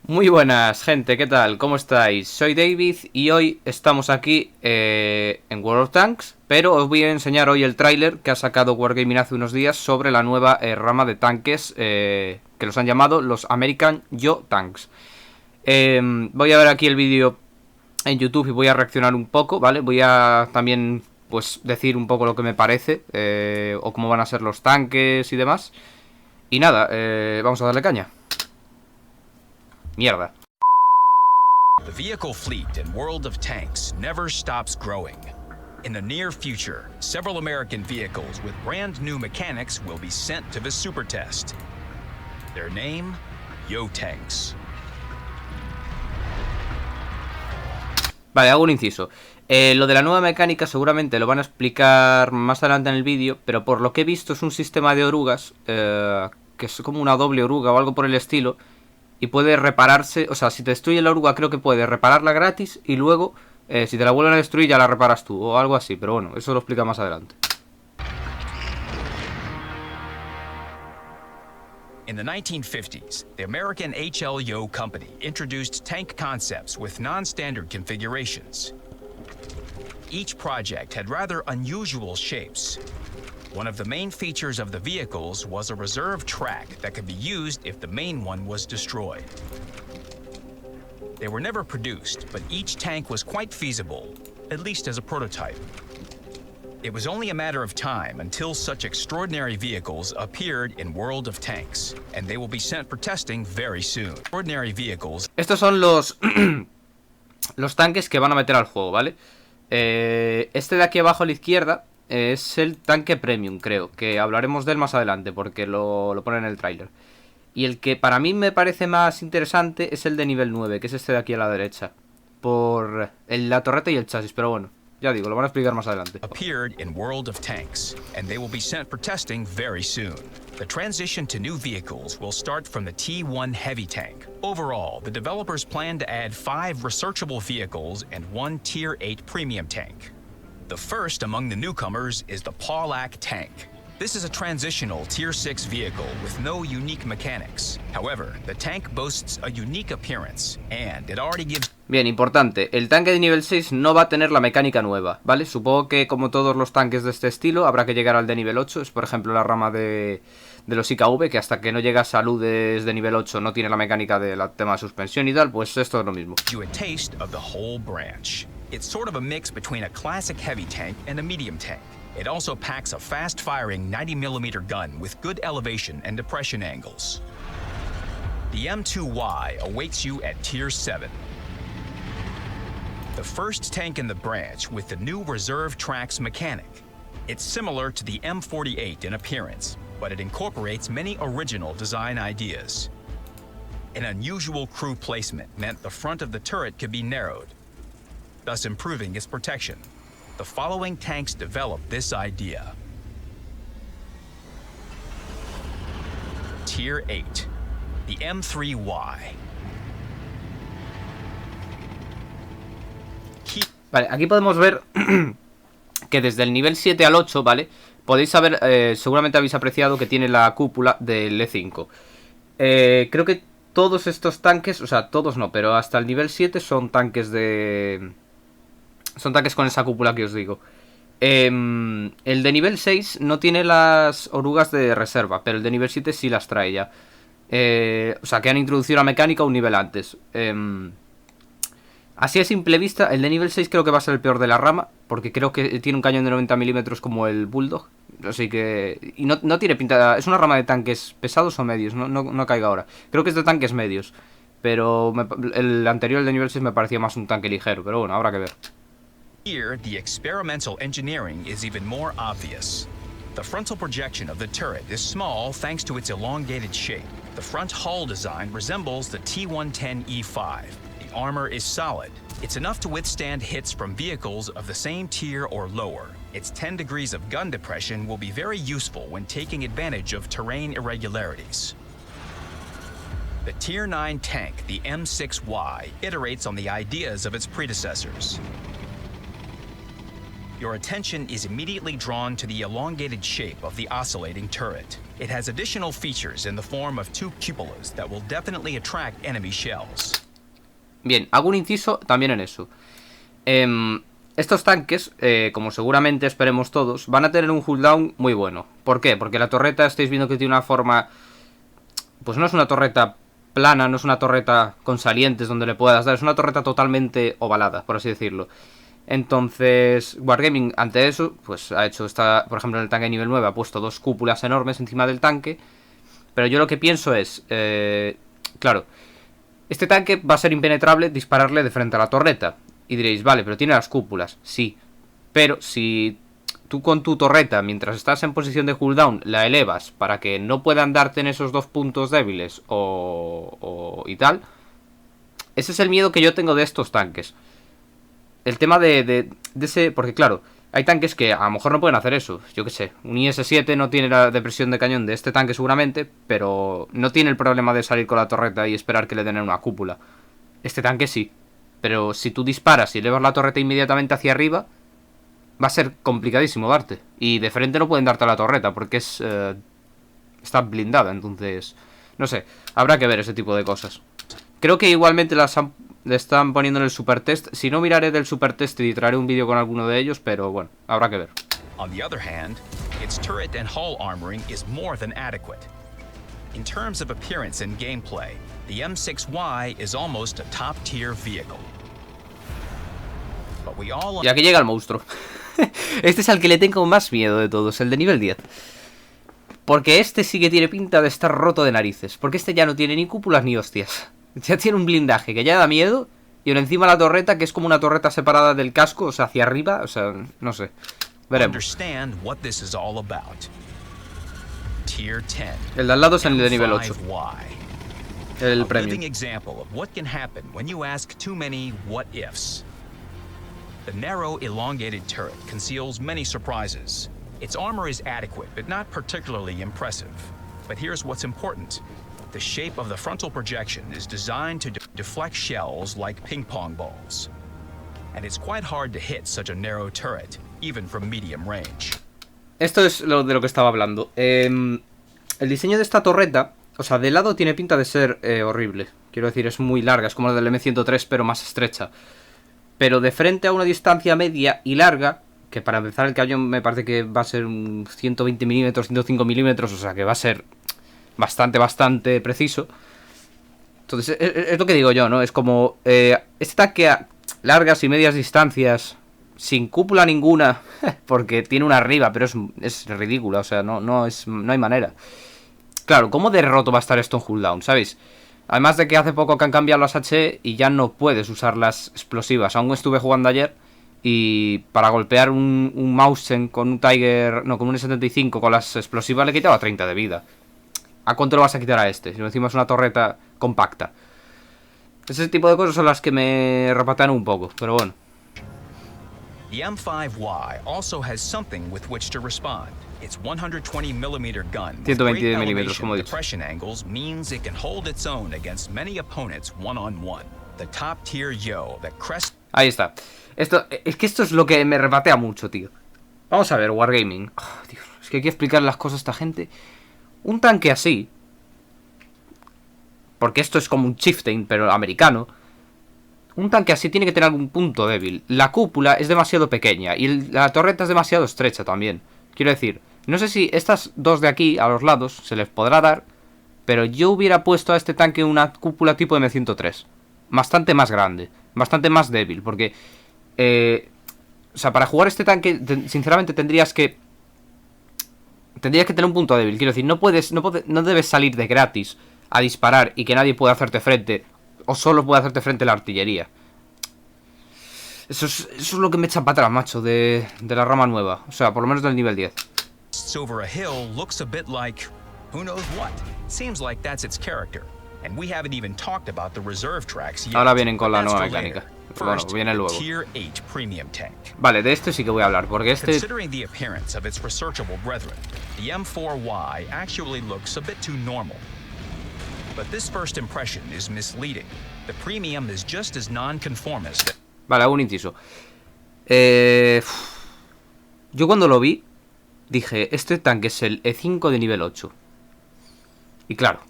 Muy buenas, gente, ¿qué tal? ¿Cómo estáis? Soy David y hoy estamos aquí en World of Tanks, pero os voy a enseñar hoy el tráiler que ha sacado Wargaming hace unos días sobre la nueva rama de tanques que los han llamado los American Tanks. Voy a ver aquí el vídeo en YouTube y voy a reaccionar un poco, ¿vale? Voy a también pues decir un poco lo que me parece o cómo van a ser los tanques y demás. Y nada, vamos a darle caña. Mierda. The vehicle fleet in World of Tanks never stops growing. In the near future, several American vehicles with brand new mechanics will be sent to the super test. Their name, Tanks. Vale, hago un inciso. Lo de la nueva mecánica seguramente lo van a explicar más adelante en el vídeo, pero por lo que he visto es un sistema de orugas, que es como una doble oruga o algo por el estilo, y puede repararse, o sea, si te destruye la oruga creo que puedes repararla gratis y luego, si te la vuelven a destruir ya la reparas tú, o algo así, pero bueno, eso lo explica más adelante. In the 1950s, the American HLYO company introduced tank concepts with non-standard configurations. Each project had rather unusual shapes. One of the main features of the vehicles was a reserve track that could be used if the main one was destroyed. They were never produced, but each tank was quite feasible, at least as a prototype. It was only a matter of time until such extraordinary vehicles appeared in World of Tanks, and they will be sent for testing very soon. Extraordinary vehicles. Estos son los los tanques que van a meter al juego, ¿vale? Este de aquí abajo a la izquierda es el tanque premium, creo, que hablaremos de él más adelante porque lo pone en el tráiler. Y el que para mí me parece más interesante es el de nivel 9, que es este de aquí a la derecha, por la torreta y el chasis, pero bueno, ya digo, lo van a explicar más adelante. Appeared in World of Tanks, and they will be sent for testing very soon. The transition to new vehicles will start from the T1 heavy tank. Overall, the developers plan to add 5 researchable vehicles and 1 Tier 8 premium tank. The first among the newcomers is the Paulac tank. This is a transitional Tier 6 vehicle with no unique mechanics. However, the tank boasts a unique appearance, and it already gives... Bien, importante, el tanque de nivel 6 no va a tener la mecánica nueva, ¿vale? Supongo que como todos los tanques de este estilo habrá que llegar al de nivel 8, es por ejemplo la rama de los IKV, que hasta que no llega a saludes de nivel 8 no tiene la mecánica del tema de suspensión y tal, pues esto es lo mismo. You a taste of the whole branch. It's sort of a mix between a classic heavy tank and a medium tank. It also packs a fast-firing 90mm gun with good elevation and depression angles. The M2Y awaits you at Tier 7. The first tank in the branch with the new reserve tracks mechanic. It's similar to the M48 in appearance, but it incorporates many original design ideas. An unusual crew placement meant the front of the turret could be narrowed, thus improving its protection. The following tanks developed this idea. Tier 8, the M3Y. Vale, aquí podemos ver que desde el nivel 7 al 8, ¿vale? Podéis saber, seguramente habéis apreciado que tiene la cúpula del E5. Creo que todos estos tanques, o sea, todos no, pero hasta el nivel 7 son tanques de... Son tanques con esa cúpula que os digo. El de nivel 6 no tiene las orugas de reserva, pero el de nivel 7 sí las trae ya. O sea, que han introducido la mecánica un nivel antes. Así a simple vista, el de nivel 6 creo que va a ser el peor de la rama, porque creo que tiene un cañón de 90mm como el Bulldog. Así que... Y no tiene pinta... Es una rama de tanques pesados o medios, no caiga ahora. Creo que es de tanques medios. Pero el anterior, el de nivel 6, me parecía más un tanque ligero, pero bueno, habrá que ver. Here, the experimental engineering is even more obvious. The frontal projection of the turret is small thanks to its elongated shape. The front hull design resembles the T110E5. The armor is solid. It's enough to withstand hits from vehicles of the same tier or lower. Its 10 degrees of gun depression will be very useful when taking advantage of terrain irregularities. The Tier 9 tank, the M6Y, iterates on the ideas of its predecessors. Your attention is immediately drawn to the elongated shape of the oscillating turret. It has additional features in the form of 2 cupolas that will definitely attract enemy shells. Bien, hago un inciso también en eso. Estos tanques, como seguramente esperemos todos, van a tener un cooldown muy bueno. ¿Por qué? Porque la torreta, estáis viendo que tiene una forma... Pues no es una torreta plana, no es una torreta con salientes donde le puedas dar, es una torreta totalmente ovalada, por así decirlo. Entonces, Wargaming, ante eso, pues ha hecho esta, por ejemplo, en el tanque de nivel 9 ha puesto 2 cúpulas enormes encima del tanque. Pero yo lo que pienso es, claro, este tanque va a ser impenetrable dispararle de frente a la torreta. Y diréis, vale, pero tiene las cúpulas. Sí, pero si tú con tu torreta, mientras estás en posición de cooldown, la elevas para que no puedan darte en esos 2 puntos débiles y tal, ese es el miedo que yo tengo de estos tanques. El tema de ese... Porque claro, hay tanques que a lo mejor no pueden hacer eso. Yo qué sé, un IS-7 no tiene la depresión de cañón de este tanque seguramente, pero no tiene el problema de salir con la torreta y esperar que le den en una cúpula. Este tanque sí. Pero si tú disparas y elevas la torreta inmediatamente hacia arriba, va a ser complicadísimo darte. Y de frente no pueden darte a la torreta porque está blindada, entonces... No sé, habrá que ver ese tipo de cosas. Creo que igualmente le están poniendo en el super test. Si no, miraré del super test y traeré un vídeo con alguno de ellos, pero bueno, habrá que ver. On the other hand, its turret and hull armoring is more than adequate. In terms of appearance and gameplay, the M6Y is almost a top-tier vehicle. But we all... Y aquí llega el monstruo. Este es al que le tengo más miedo de todos, el de nivel 10. Porque este sí que tiene pinta de estar roto de narices. Porque este ya no tiene ni cúpulas ni hostias. Ya tiene un blindaje que ya da miedo. Y ahora encima la torreta, que es como una torreta separada del casco, o sea, hacia arriba. O sea, no sé. Veremos. El de al lado es el de nivel 8. El premium. The narrow, elongated turret conceals many surprises. Its armor is adequate, but not particularly impressive. But here's what's important. The shape of the frontal projection is designed to deflect shells like ping-pong balls. And it's quite hard to hit such a narrow turret, even from medium range. Esto es de lo que estaba hablando. El diseño de esta torreta, o sea, de lado tiene pinta de ser horrible. Quiero decir, es muy larga, es como la del M103, pero más estrecha. Pero de frente a una distancia media y larga, que para empezar el cañón me parece que va a ser un 120 milímetros, 105 milímetros, o sea que va a ser bastante preciso. Entonces, es lo que digo yo, ¿no? Es como este tanque a largas y medias distancias, sin cúpula ninguna, porque tiene una arriba, pero es ridícula, o sea, no hay manera. Claro, ¿cómo de roto va a estar esto en cooldown, sabéis? Además de que hace poco que han cambiado las HE y ya no puedes usar las explosivas. Aún estuve jugando ayer y para golpear un Mausen con un Tiger, no, con un E75 con las explosivas le quitaba 30 de vida. ¿A cuánto lo vas a quitar a este? Si encima es una torreta compacta. Ese tipo de cosas son las que me repatean un poco, pero bueno. The M5Y also has something with which to respond. Its 120mm gun with great elevation depression angles means it can hold its own against many opponents one-on-one. The top-tier yo that crest... Ahí está. Esto es lo que me repatea mucho, tío. Vamos a ver, Wargaming. Oh, tío, es que hay que explicar las cosas a esta gente. Un tanque así, porque esto es como un chieftain, pero americano. Un tanque así tiene que tener algún punto débil. La cúpula es demasiado pequeña y la torreta es demasiado estrecha también. Quiero decir, no sé si estas dos de aquí, a los lados, se les podrá dar, pero yo hubiera puesto a este tanque una cúpula tipo M103. Bastante más grande, bastante más débil, porque... o sea, para jugar este tanque, sinceramente tendrías que tener un punto débil. Quiero decir, no debes salir de gratis a disparar y que nadie pueda hacerte frente, o solo puede hacerte frente la artillería. Eso es lo que me echa para atrás, macho, de la rama nueva. O sea, por lo menos del nivel 10. Over a hill looks a bit like who knows what. Seems like that's its character. And we haven't even talked about the reserve tracks yet. Ahora vienen con la nueva mecánica. Bueno, viene luego. Vale, de este sí que voy a hablar, porque este... Considering the appearance of its researchable brethren, the M4Y actually looks a bit too normal. But this first impression is misleading. The premium is just as non-conformist. Vale, hago un inciso. Yo cuando lo vi, dije, este tanque es el E5 de nivel 8. Y claro,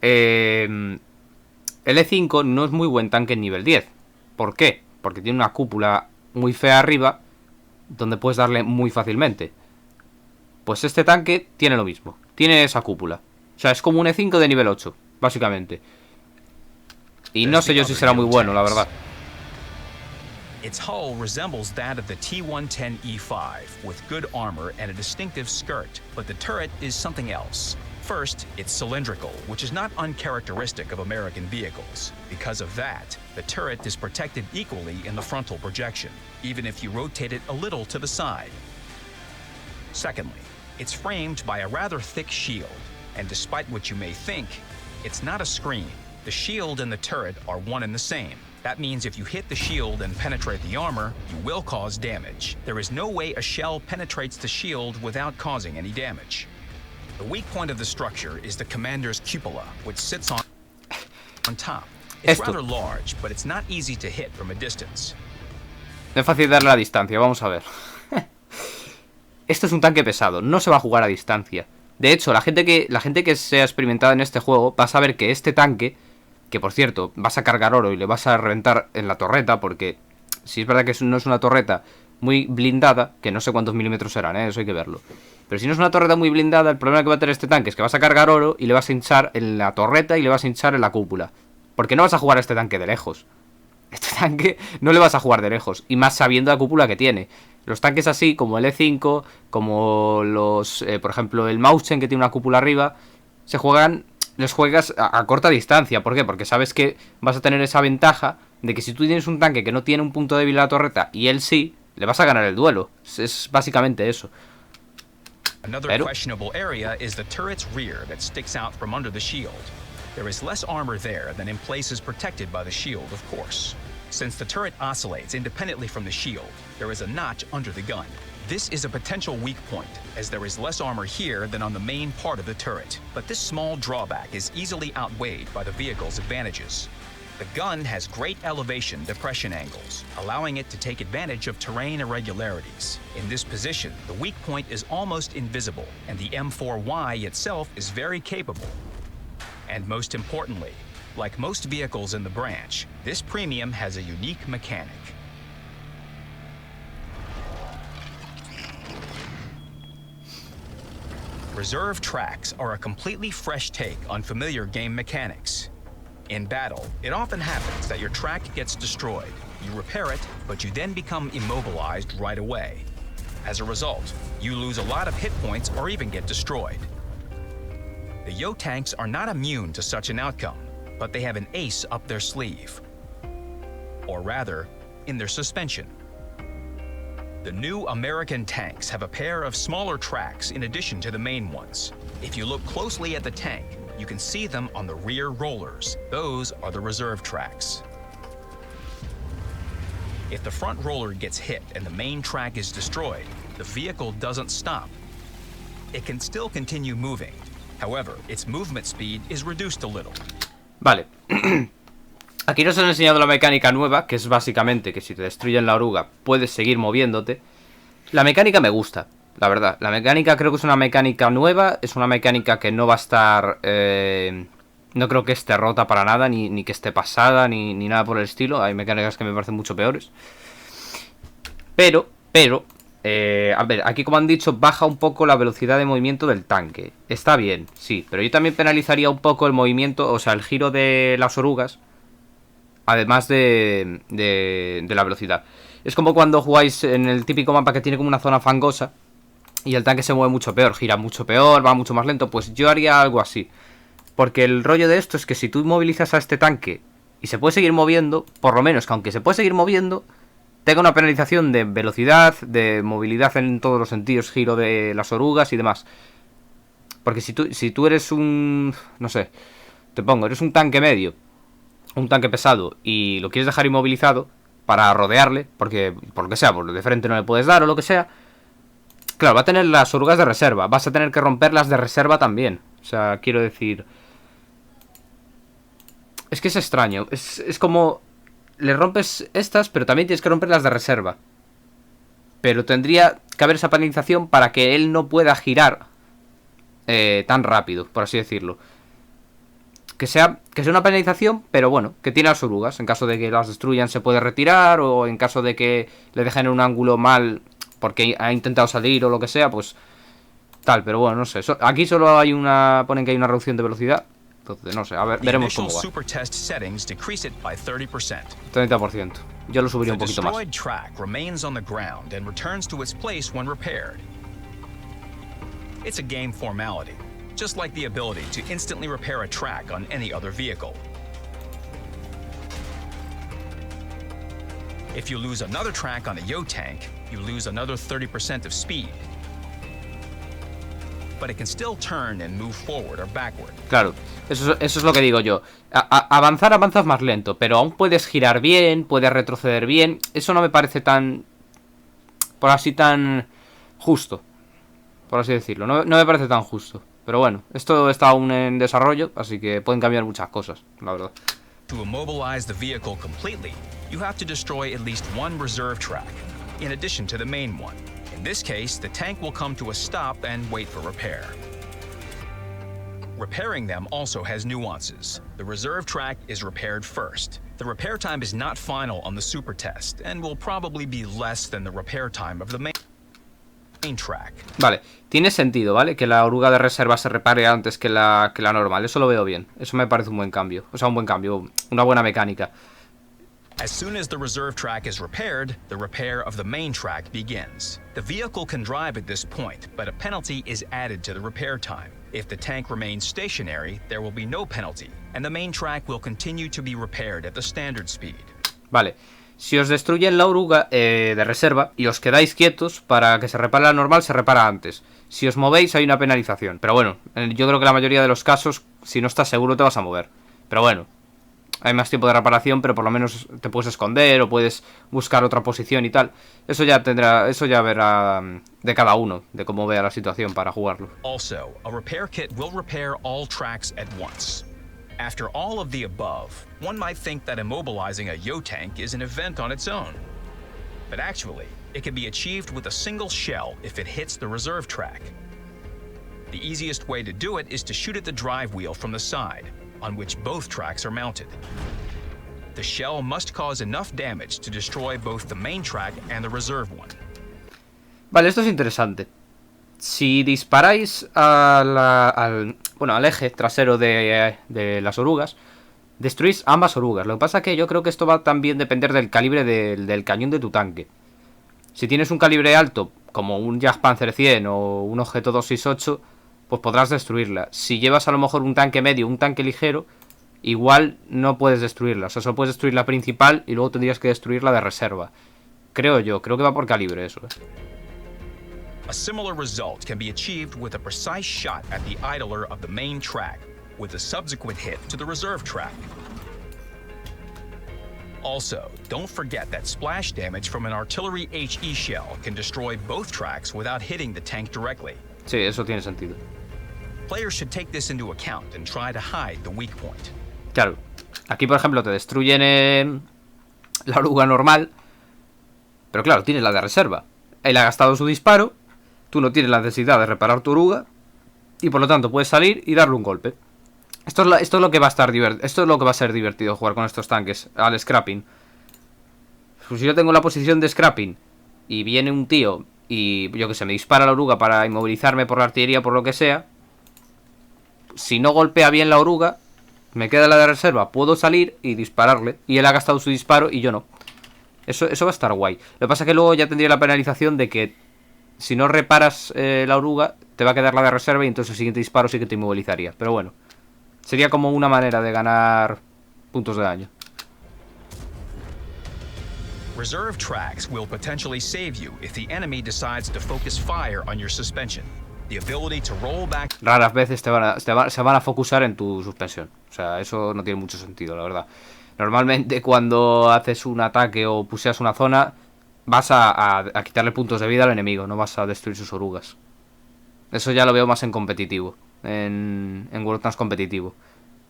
el E5 no es muy buen tanque en nivel 10. ¿Por qué? Porque tiene una cúpula muy fea arriba, donde puedes darle muy fácilmente. Pues este tanque tiene lo mismo, tiene esa cúpula. O sea, es como un E5 de nivel 8, básicamente. Y no sé yo si será muy bueno, la verdad. Its hull resembles that of the T-110E5, with good armor and a distinctive skirt, but the turret is something else. First, it's cylindrical, which is not uncharacteristic of American vehicles. Because of that, the turret is protected equally in the frontal projection, even if you rotate it a little to the side. Secondly, it's framed by a rather thick shield, and despite what you may think, it's not a screen. The shield and the turret are one and the same. That means if you hit the shield and penetrate the armor, you will cause damage. There is no way a shell penetrates the shield without causing any damage. The weak point of the structure is the commander's cupola, which sits on top. It's rather large, but it's not easy to hit from a distance. No es fácil darle la distancia, vamos a ver. Esto es un tanque pesado, no se va a jugar a distancia. De hecho, la gente que sea experimentada en este juego va a saber que este tanque, que por cierto, vas a cargar oro y le vas a reventar en la torreta, porque si es verdad que no es una torreta muy blindada, que no sé cuántos milímetros serán, eso hay que verlo. Pero si no es una torreta muy blindada, el problema que va a tener este tanque es que vas a cargar oro y le vas a hinchar en la torreta y le vas a hinchar en la cúpula. Porque no vas a jugar a este tanque de lejos. Este tanque no le vas a jugar de lejos, y más sabiendo la cúpula que tiene. Los tanques así, como el E5, como los, por ejemplo, el Mauchen, que tiene una cúpula arriba, les juegas a corta distancia. ¿Por qué? Porque sabes que vas a tener esa ventaja de que si tú tienes un tanque que no tiene un punto débil a la torreta y él sí, le vas a ganar el duelo. Es básicamente eso. Another questionable area is the turret's rear that sticks out from under the shield. There is less armor there than in places protected by the shield, of course. Since the turret oscillates independently from the shield, there is a notch under the gun. This is a potential weak point, as there is less armor here than on the main part of the turret. But this small drawback is easily outweighed by the vehicle's advantages. The gun has great elevation depression angles, allowing it to take advantage of terrain irregularities. In this position, the weak point is almost invisible, and the M4Y itself is very capable. And most importantly, like most vehicles in the branch, this premium has a unique mechanic. Reserve tracks are a completely fresh take on familiar game mechanics. In battle, it often happens that your track gets destroyed. You repair it, but you then become immobilized right away. As a result, you lose a lot of hit points or even get destroyed. The Yo tanks are not immune to such an outcome, but they have an ace up their sleeve. Or rather, in their suspension. The new American tanks have a pair of smaller tracks in addition to the main ones. If you look closely at the tank, you can see them on the rear rollers. Those are the reserve tracks. If the front roller gets hit and the main track is destroyed, the vehicle doesn't stop. It can still continue moving. However, its movement speed is reduced a little. Vale. Aquí nos han enseñado la mecánica nueva, que es básicamente que si te destruyen la oruga puedes seguir moviéndote. La mecánica me gusta, la verdad. La mecánica creo que es una mecánica nueva. Es una mecánica que no va a estar... no creo que esté rota para nada, ni que esté pasada, ni nada por el estilo. Hay mecánicas que me parecen mucho peores. Pero... a ver, aquí como han dicho, baja un poco la velocidad de movimiento del tanque. Está bien, sí, pero yo también penalizaría un poco el movimiento, o sea, el giro de las orugas. Además de la velocidad. Es como cuando jugáis en el típico mapa que tiene como una zona fangosa y el tanque se mueve mucho peor, gira mucho peor, va mucho más lento. Pues yo haría algo así. Porque el rollo de esto es que si tú movilizas a este tanque y se puede seguir moviendo, por lo menos que aunque se puede seguir moviendo, tenga una penalización de velocidad, de movilidad en todos los sentidos, giro de las orugas y demás. Porque si tú eres un... no sé, te pongo, eres un tanque medio, un tanque pesado, y lo quieres dejar inmovilizado para rodearle, porque por lo que sea, por de frente no le puedes dar o lo que sea, claro, va a tener las orugas de reserva, vas a tener que romper las de reserva también. O sea, quiero decir... es que es extraño, es como... le rompes estas, pero también tienes que romper las de reserva. Pero tendría que haber esa penalización para que él no pueda girar tan rápido, por así decirlo. Que sea una penalización, pero bueno, que tiene las orugas. En caso de que las destruyan se puede retirar, o en caso de que le dejen en un ángulo mal porque ha intentado salir o lo que sea, pues tal. Pero bueno, no sé. Aquí solo hay ponen que hay una reducción de velocidad. Entonces, no sé, a ver, veremos cómo va. 30%. Yo lo subiría un poquito más. It's a game formality, just like the ability to instantly repair a track on any other vehicle. If you lose another track on a Yo tank, you lose another 30% of speed. But it can still turn and move forward or backward. Claro, eso es lo que digo yo. Avanzas más lento, pero aún puedes girar bien, puedes retroceder bien. Eso no me parece tan justo, por así decirlo. No me parece tan justo. Pero bueno, esto está aún en desarrollo, así que pueden cambiar muchas cosas, la verdad. To immobilize the vehicle completely, you have to destroy at least one reserve track, in addition to the main one. In this case, the tank will come to a stop and wait for repair. Repairing them also has nuances. The reserve track is repaired first. The repair time is not final on the super test, and will probably be less than the repair time of the main track. Vale, tiene sentido, ¿vale? Que la oruga de reserva se repare antes que la normal. Eso lo veo bien. Eso me parece un buen cambio. O sea, un buen cambio, una buena mecánica. As soon as the reserve track is repaired, the repair of the main track begins. The vehicle can drive at this point, but a penalty is added to the repair time. If the tank remains stationary, there will be no penalty, and the main track will continue to be repaired at the standard speed. Vale. Si os destruyen la oruga de reserva y os quedáis quietos, para que se repare la normal, se repara antes. Si os movéis hay una penalización. Pero bueno, yo creo que la mayoría de los casos, si no estás seguro, te vas a mover. Pero bueno, hay más tiempo de reparación, pero por lo menos te puedes esconder o puedes buscar otra posición y tal. Eso ya verá de cada uno, de cómo vea la situación para jugarlo. Also, a repair kit will repair all tracks at once. After all of the above, one might think that immobilizing a Yo tank is an event on its own. But actually, it can be achieved with a single shell if it hits the reserve track. The easiest way to do it is to shoot at the drive wheel from the side, on which both tracks are mounted. The shell must cause enough damage to destroy both the main track and the reserve one. Vale, esto es interesante. Si disparáis al eje trasero de las orugas, destruís ambas orugas. Lo que pasa es que yo creo que esto va también a depender del calibre del cañón de tu tanque. Si tienes un calibre alto, como un Jagdpanzer 100 o un objeto 268, pues podrás destruirla. Si llevas a lo mejor un tanque medio, un tanque ligero, igual no puedes destruirla. O sea, solo puedes destruir la principal y luego tendrías que destruir la de reserva. Creo que va por calibre eso, A similar result can be achieved with a precise shot at the idler of the main track, with a subsequent hit to the reserve track. Also, don't forget that splash damage from an artillery HE shell can destroy both tracks without hitting the tank directly. Sí, eso tiene sentido. Players should take this into account and try to hide the weak point. Claro, aquí por ejemplo te destruyen la oruga normal, pero claro, tienes la de reserva. Él ha gastado su disparo. Tú no tienes la necesidad de reparar tu oruga y por lo tanto puedes salir y darle un golpe. Esto es lo que va a estar esto es lo que va a ser divertido jugar con estos tanques al scrapping. Pues si yo tengo la posición de scrapping y viene un tío y yo que sé, me dispara la oruga para inmovilizarme por la artillería o por lo que sea, si no golpea bien la oruga, me queda la de reserva, puedo salir y dispararle y él ha gastado su disparo y yo no. Eso va a estar guay. Lo que pasa es que luego ya tendría la penalización de que si no reparas la oruga, te va a quedar la de reserva y entonces el siguiente disparo sí que te inmovilizaría. Pero bueno, sería como una manera de ganar puntos de daño. Reserve tracks will potentially save you if the enemy decides to focus fire on your suspension. The ability to roll back. Raras veces se van a focusar en tu suspensión. O sea, eso no tiene mucho sentido, la verdad. Normalmente cuando haces un ataque o puseas una zona, vas a quitarle puntos de vida al enemigo, no vas a destruir sus orugas. Eso ya lo veo más en competitivo, en World of Tanks competitivo.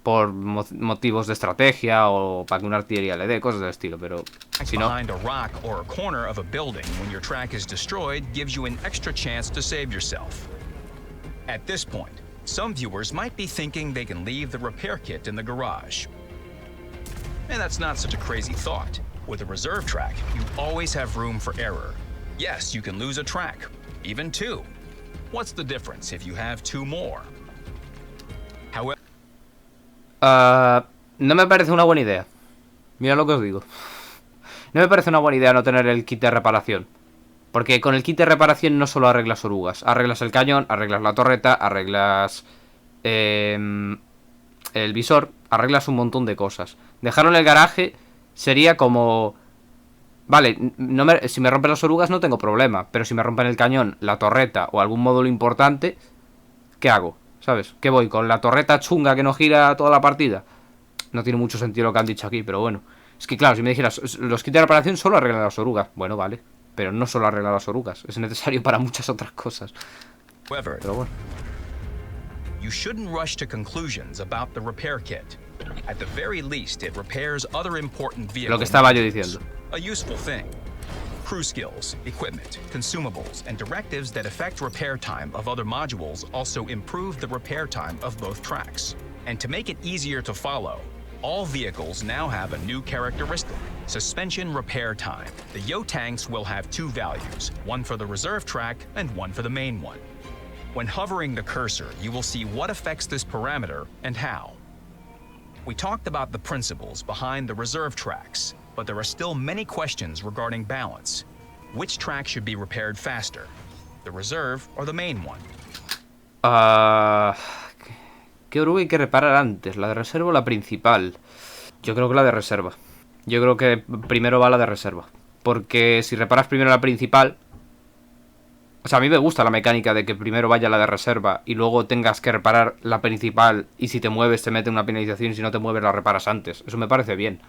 Por motivos de estrategia o para que una artillería le dé, cosas del estilo, pero si no... Behind a rock or a corner of a building when your track is destroyed gives you an extra chance to save yourself. At this point, Some viewers might be thinking they can leave the repair kit in the garage. And that's not such a crazy thought. With a reserve track, you always have room for error. Yes, you can lose a track, even two. What's the difference if you have two more? However, no me parece una buena idea. Mira lo que os digo. No me parece una buena idea no tener el kit de reparación. Porque con el kit de reparación no solo arreglas orugas. Arreglas el cañón, arreglas la torreta, arreglas el visor, arreglas un montón de cosas. Dejarlo en el garaje sería como... Vale, si me rompen las orugas no tengo problema. Pero si me rompen el cañón, la torreta o algún módulo importante, ¿qué hago? ¿Sabes? ¿Qué voy? ¿Con la torreta chunga que no gira toda la partida? No tiene mucho sentido lo que han dicho aquí, pero bueno. Es que claro, si me dijeras, los kits de reparación solo arreglan las orugas. Bueno, vale. Pero no solo arregla las orugas, es necesario para muchas otras cosas. Pero bueno. You shouldn't rush to conclusions about the repair kit. At the very least, it repairs other important vehicles. Lo que estaba yo diciendo. A useful thing. Crew skills, equipment, consumables, and directives that affect repair time of other modules also improve the repair time of both tracks. And to make it easier to follow, all vehicles now have a new characteristic, suspension repair time. The Yo tanks will have two values, one for the reserve track and one for the main one. When hovering the cursor, you will see what affects this parameter and how. We talked about the principles behind the reserve tracks, but there are still many questions regarding balance. Which track should be repaired faster, the reserve or the main one? ¿Qué oruga hay que reparar antes? ¿La de reserva o la principal? Yo creo que la de reserva. Yo creo que primero va la de reserva. Porque si reparas primero la principal... O sea, a mí me gusta la mecánica de que primero vaya la de reserva y luego tengas que reparar la principal y si te mueves te mete una penalización y si no te mueves la reparas antes. Eso me parece bien.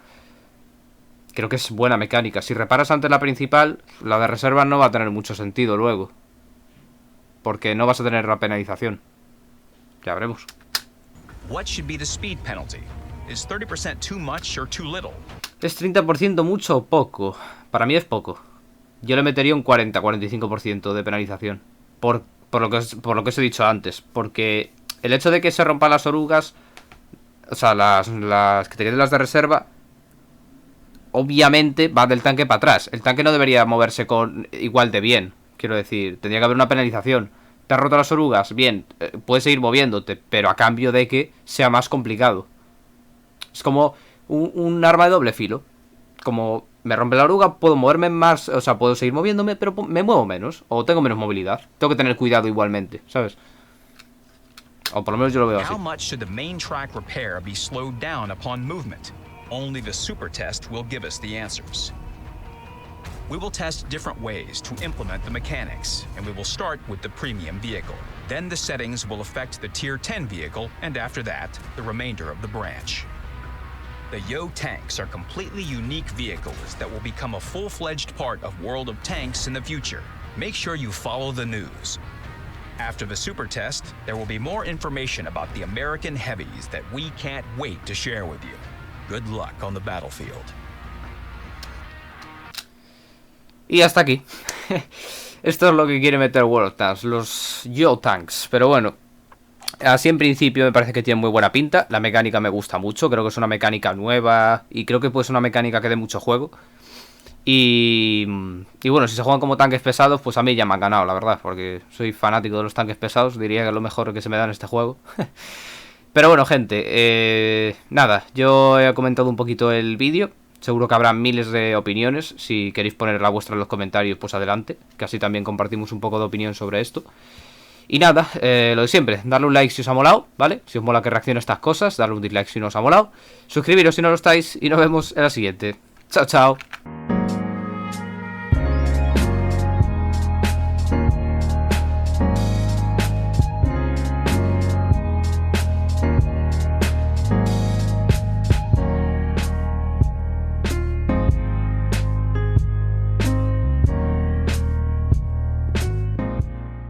Creo que es buena mecánica. Si reparas antes la principal, la de reserva no va a tener mucho sentido luego. Porque no vas a tener la penalización. Ya veremos. What should be the speed penalty? Is 30% too much or too little? ¿Es 30% mucho o poco? Para mí es poco. Yo le metería un 40-45% de penalización. Por lo que os he dicho antes. Porque el hecho de que se rompan las orugas, o sea, las que te queden las de reserva, obviamente va del tanque para atrás. El tanque no debería moverse igual de bien. Quiero decir, tendría que haber una penalización. ¿Te has roto las orugas? Bien, puedes seguir moviéndote, pero a cambio de que sea más complicado. Es como un arma de doble filo. Como me rompe la oruga, puedo moverme más, o sea, puedo seguir moviéndome, pero me muevo menos. O tengo menos movilidad. Tengo que tener cuidado igualmente, ¿sabes? O por lo menos yo lo veo así. How much should the main track repair be slowed down upon movement? Only the super test will give us the answers. We will test different ways to implement the mechanics, and we will start with the premium vehicle. Then the settings will affect the Tier 10 vehicle, and after that, the remainder of the branch. The Yo tanks are completely unique vehicles that will become a full-fledged part of World of Tanks in the future. Make sure you follow the news. After the super test, there will be more information about the American heavies that we can't wait to share with you. Good luck on the battlefield. Y hasta aquí. Esto es lo que quiere meter World of Tanks, los Yo tanks. Pero bueno, así en principio me parece que tiene muy buena pinta. La mecánica me gusta mucho, creo que es una mecánica nueva y creo que puede ser una mecánica que dé mucho juego. Y bueno, si se juegan como tanques pesados, pues a mí ya me han ganado, la verdad, porque soy fanático de los tanques pesados. Diría que es lo mejor que se me da en este juego. Pero bueno, gente, nada, yo he comentado un poquito el vídeo. Seguro que habrá miles de opiniones. Si queréis poner la vuestra en los comentarios, pues adelante, que así también compartimos un poco de opinión sobre esto. Y nada, lo de siempre, darle un like si os ha molado, ¿vale? Si os mola que reaccione a estas cosas, darle un dislike si no os ha molado. Suscribiros si no lo estáis y nos vemos en la siguiente. Chao, chao.